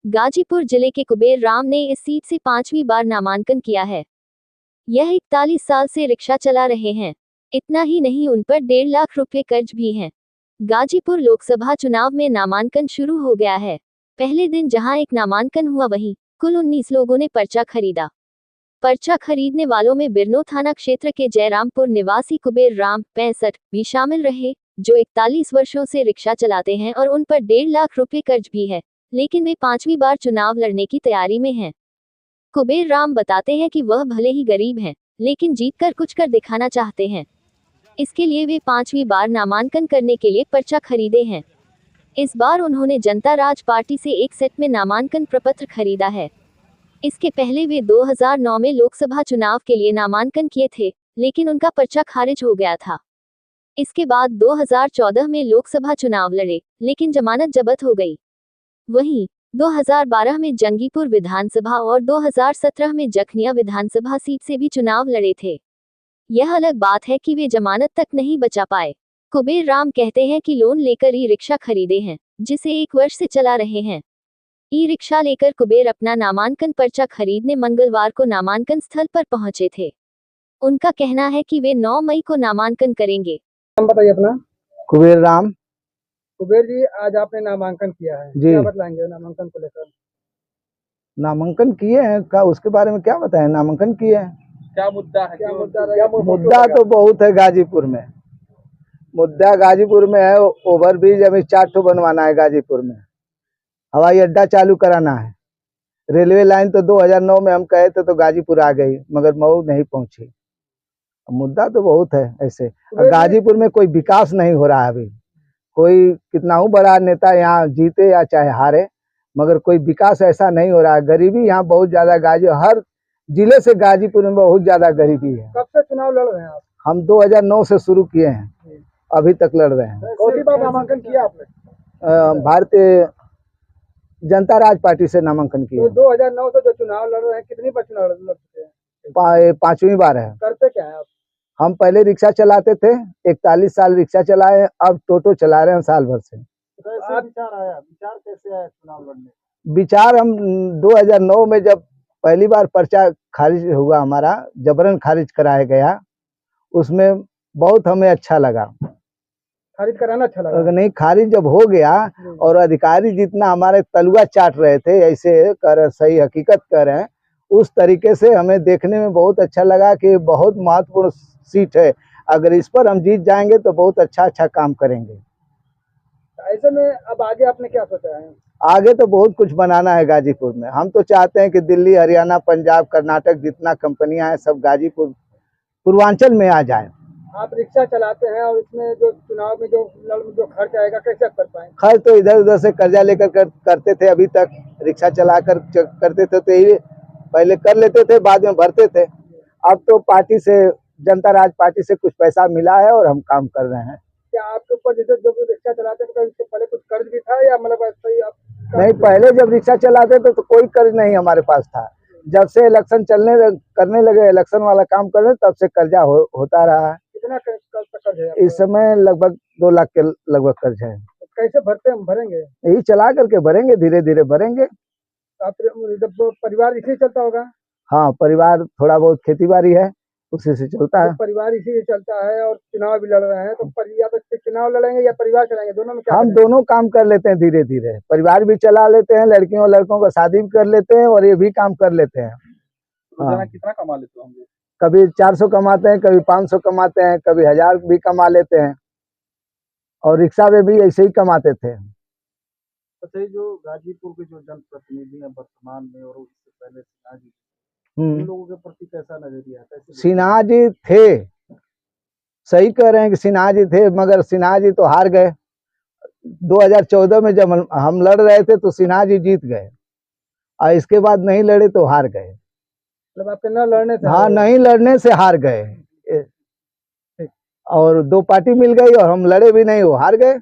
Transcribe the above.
गाजीपुर जिले के कुबेर राम ने इस सीट से 5वीं बार नामांकन किया है। यह 41 साल से रिक्शा चला रहे हैं। इतना ही नहीं, उन पर 1.5 लाख रुपए कर्ज भी हैं। गाजीपुर लोकसभा चुनाव में नामांकन शुरू हो गया है। पहले दिन जहां एक नामांकन हुआ, वहीं कुल 19 लोगों ने पर्चा खरीदा। पर्चा खरीदने वालों में बिरनो थाना क्षेत्र के जयरामपुर निवासी कुबेर राम 65 भी शामिल रहे, जो 41 वर्षों से रिक्शा चलाते हैं और उन पर 1.5 लाख रुपए कर्ज भी है, लेकिन वे 5वीं बार चुनाव लड़ने की तैयारी में हैं। कुबेर राम बताते हैं कि वह भले ही गरीब हैं, लेकिन जीतकर कुछ कर दिखाना चाहते हैं। इसके लिए वे 5वीं बार नामांकन करने के लिए पर्चा खरीदे हैं। इस बार उन्होंने जनता राज पार्टी से एक सेट में नामांकन प्रपत्र खरीदा है। इसके पहले वे 2009 में लोकसभा चुनाव के लिए नामांकन किए थे, लेकिन उनका पर्चा खारिज हो गया था। इसके बाद 2014 में लोकसभा चुनाव लड़े, लेकिन जमानत जब्त हो गई। वहीं 2012 में जंगीपुर विधानसभा और 2017 में जखनिया विधानसभा सीट से भी चुनाव लड़े थे। यह अलग बात है कि वे जमानत तक नहीं बचा पाए। कुबेर राम कहते हैं कि लोन लेकर ई रिक्शा खरीदे हैं, जिसे 1 वर्ष से चला रहे हैं। ई रिक्शा लेकर कुबेर अपना नामांकन पर्चा खरीदने मंगलवार को नामांकन स्थल पर पहुंचे थे। उनका कहना है कि वे 9 मई को नामांकन करेंगे। नाम बताइए अपना। कुबेर राम। कुबेर जी, आज आपने नामांकन किया है, जी। क्या बतलाएंगे नामांकन को लेकर? नामांकन किए हैं का उसके बारे में क्या बताएं? नामांकन किए हैं। क्या मुद्दा है? मुद्दा तो बहुत है गाजीपुर में। मुद्दा गाजीपुर में है, ओवरब्रिज अभी 4 ठो बनवाना है गाजीपुर में। हवाई अड्डा चालू कराना है। रेलवे लाइन तो 2009 में हम कहे थे तो गाजीपुर आ गई, मगर मऊ नहीं पहुंची। मुद्दा तो बहुत है ऐसे। गाजीपुर में कोई विकास नहीं हो रहा है अभी। कोई कितना ही बड़ा नेता यहाँ जीते या चाहे हारे, मगर कोई विकास ऐसा नहीं हो रहा है। गरीबी यहाँ बहुत ज्यादा, हर जिले से गाजीपुर में बहुत ज्यादा गरीबी है। कब से चुनाव लड़ रहे हैं आप? हम 2009 से शुरू किए हैं, अभी तक लड़ रहे हैं। कौन सी बार नामांकन किया आपने? भारतीय जनता राज पार्टी से नामांकन किया। तो 2009 से जो चुनाव लड़ रहे हैं, कितनी बार चुनाव लड़ चुके हैं? 5वीं बार है। करते क्या है आप? हम पहले रिक्शा चलाते थे, 41 साल रिक्शा चलाए, अब टोटो चला रहे हैं साल भर से। कैसे विचार आया? विचार कैसे आया चुनाव लड़ने? विचार हम 2009 में जब पहली बार पर्चा खारिज हुआ, हमारा जबरन खारिज कराया गया, उसमें बहुत हमें अच्छा लगा। खारिज कराना अच्छा लगा? नहीं, खारिज जब हो गया और अधिकारी जितना हमारे तलुआ चाट रहे थे, ऐसे कर सही हकीकत कर रहे हैं, उस तरीके से हमें देखने में बहुत अच्छा लगा कि बहुत महत्वपूर्ण सीट है। अगर इस पर हम जीत जाएंगे तो बहुत अच्छा काम करेंगे। ऐसे में अब आगे आपने क्या सोचा है? आगे तो बहुत कुछ बनाना है गाजीपुर में। हम तो चाहते हैं कि दिल्ली, हरियाणा, पंजाब, कर्नाटक जितना कंपनियां हैं सब गाजीपुर पूर्वांचल में आ जाए। आप रिक्शा चलाते हैं और इसमें जो चुनाव में जो खर्च आएगा, कैसे कर पाएंगे? खर्च तो इधर उधर से कर्जा लेकर करते थे। अभी तक रिक्शा चलाकर करते थे तो ये पहले कर लेते थे, बाद में भरते थे। अब तो पार्टी से, जनता राज पार्टी से कुछ पैसा मिला है और हम काम कर रहे हैं। क्या आपके ऊपर जैसे जब रिक्शा चलाते थे इससे पहले कुछ कर्ज भी था, या मतलब ऐसा ही आप? नहीं, पहले जब रिक्शा चलाते थे तो कोई कर्ज नहीं हमारे पास था। जब से इलेक्शन करने लगे, इलेक्शन वाला काम कर रहे, तब से कर्जा होता रहा है। कितना कर्ज है? इस समय लगभग 2 लाख के लगभग कर्ज है। कैसे भरेंगे? यही चला करके भरेंगे, धीरे धीरे भरेंगे। आप जब परिवार इसी चलता होगा? हाँ, परिवार थोड़ा बहुत खेती बाड़ी है, उसी से चलता है। तो परिवार इसी से चलता है और चुनाव भी लड़ रहे हैं, तो या तो चुनाव लड़ेंगे या परिवार चलाएंगे, दोनों में क्या? हम दोनों काम कर लेते हैं धीरे धीरे। परिवार भी चला लेते हैं, लड़कियों और लड़कों का शादी भी कर लेते हैं और ये भी काम कर लेते हैं। हाँ। कितना कमा लेते हो? हम कभी 400 कमाते हैं, कभी 500 कमाते हैं, कभी 1000 भी कमा लेते हैं। और रिक्शा में भी ऐसे ही कमाते थे। अच्छा, जो गाजीपुर के जो जनप्रतिनिधि हैं वर्तमान में और उससे पहले सिन्हा जी, उन लोगों के प्रति कैसा नजरिया है? सिन्हा जी थे, सही कह रहे हैं कि सिन्हा जी थे, मगर सिन्हा जी तो हार गए। 2014 में जब हम लड़ रहे थे तो सिन्हा जी जीत गए, और इसके बाद नहीं लड़े तो हार गए। मतलब आपके न लड़ने से? हाँ, नहीं लड़ने से हार गए। और 2 पार्टी मिल गई और हम लड़े भी नहीं, वो हार गए।